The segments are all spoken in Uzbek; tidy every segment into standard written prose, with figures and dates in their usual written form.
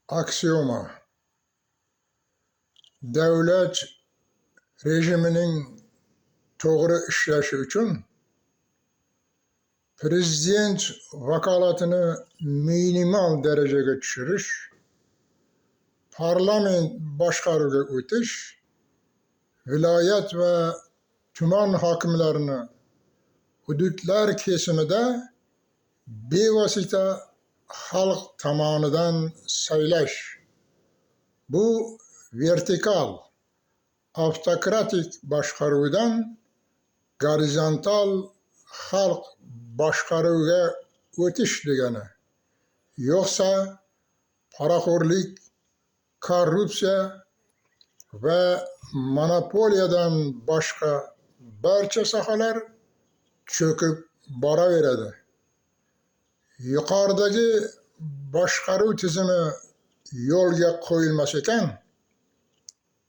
Aksiyoma. Devlet rejiminin to'g'ri ishlashi uchun prezident vakolatini minimal darajaga tushirish, parlament boshqaruviga o'tish, viloyat va tuman hokimlarini hududlar kesimida bevosita xalq tomonidan saylash. Bu vertikal, avtokratik boshqaruvdan gorizontal xalq boshqaruviga o'tish degani. Yo'qsa poraxo'rlik, korrupsiya va monopoliyadan boshqa barcha sohalar cho'kib boraveradi. Yuqoridagi boshqaruv tizimi yo'lga qo'yilmas ekan,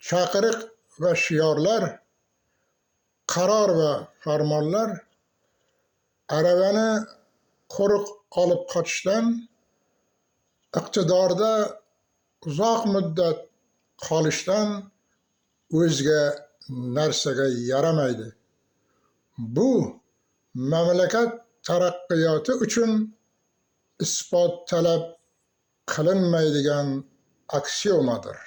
chaqiriq va shiorlar, qaror va farmonlar aravani quruq olib qochishdan, iqtidorda uzoq muddat qolishdan o'zga narsaga yaramaydi. Bu mamlakat taraqqiyoti uchun isbot talab qilinmaydigan aksiomadir.